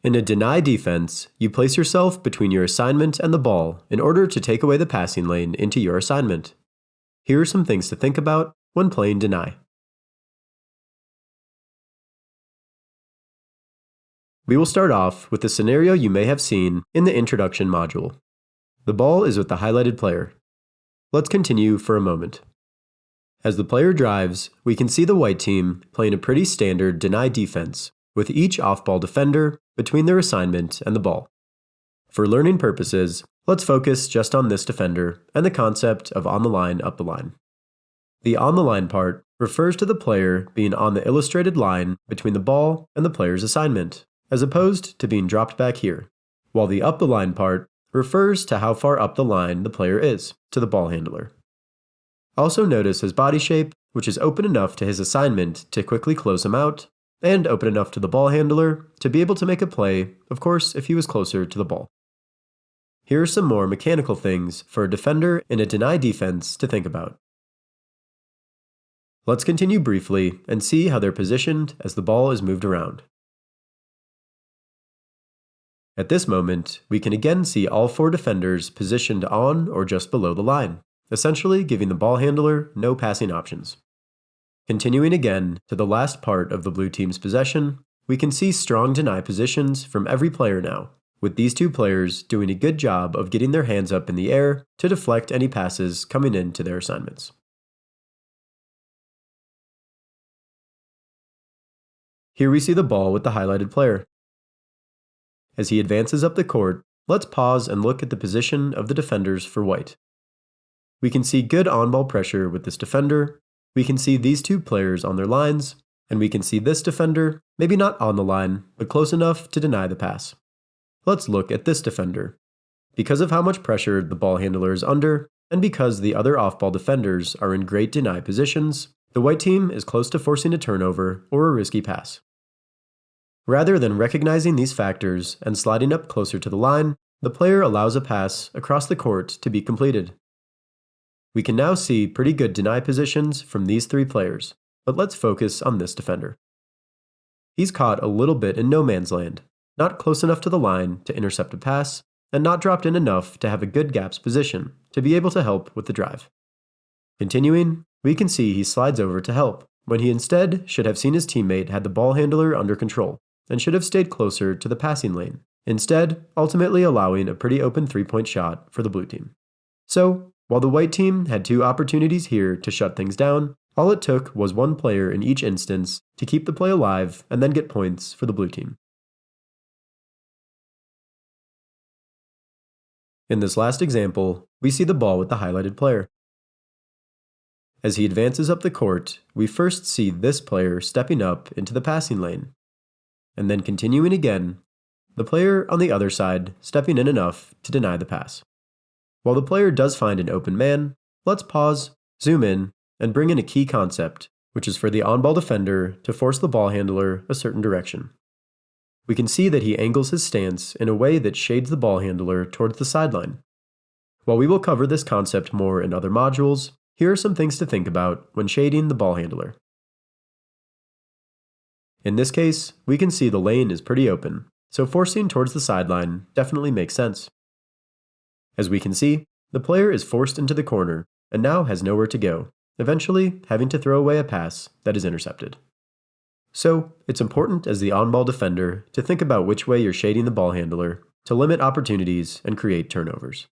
In a deny defense, you place yourself between your assignment and the ball in order to take away the passing lane into your assignment. Here are some things to think about when playing deny. We will start off with the scenario you may have seen in the introduction module. The ball is with the highlighted player. Let's continue for a moment. As the player drives, we can see the white team playing a pretty standard deny defense, with each off-ball defender between their assignment and the ball. For learning purposes, let's focus just on this defender and the concept of on the line, up the line. The on the line part refers to the player being on the illustrated line between the ball and the player's assignment, as opposed to being dropped back here, while the up the line part refers to how far up the line the player is to the ball handler. Also notice his body shape, which is open enough to his assignment to quickly close him out, and open enough to the ball handler to be able to make a play, of course, if he was closer to the ball. Here are some more mechanical things for a defender in a deny defense to think about. Let's continue briefly and see how they're positioned as the ball is moved around. At this moment, we can again see all 4 defenders positioned on or just below the line, essentially giving the ball handler no passing options. Continuing again to the last part of the blue team's possession, we can see strong deny positions from every player now, with these 2 players doing a good job of getting their hands up in the air to deflect any passes coming into their assignments. Here we see the ball with the highlighted player. As he advances up the court, let's pause and look at the position of the defenders for white. We can see good on-ball pressure with this defender. We can see these 2 players on their lines, and we can see this defender, maybe not on the line, but close enough to deny the pass. Let's look at this defender. Because of how much pressure the ball handler is under, and because the other off-ball defenders are in great deny positions, the white team is close to forcing a turnover or a risky pass. Rather than recognizing these factors and sliding up closer to the line, the player allows a pass across the court to be completed. We can now see pretty good deny positions from these 3 players, but let's focus on this defender. He's caught a little bit in no man's land, not close enough to the line to intercept a pass, and not dropped in enough to have a good gaps position to be able to help with the drive. Continuing, we can see he slides over to help, when he instead should have seen his teammate had the ball handler under control, and should have stayed closer to the passing lane, instead ultimately allowing a pretty open 3-point shot for the blue team. So, while the white team had 2 opportunities here to shut things down, all it took was 1 player in each instance to keep the play alive and then get points for the blue team. In this last example, we see the ball with the highlighted player. As he advances up the court, we first see this player stepping up into the passing lane, and then continuing again, the player on the other side stepping in enough to deny the pass. While the player does find an open man, let's pause, zoom in, and bring in a key concept, which is for the on-ball defender to force the ball handler a certain direction. We can see that he angles his stance in a way that shades the ball handler towards the sideline. While we will cover this concept more in other modules, here are some things to think about when shading the ball handler. In this case, we can see the lane is pretty open, so forcing towards the sideline definitely makes sense. As we can see, the player is forced into the corner and now has nowhere to go, eventually having to throw away a pass that is intercepted. So, it's important as the on-ball defender to think about which way you're shading the ball handler to limit opportunities and create turnovers.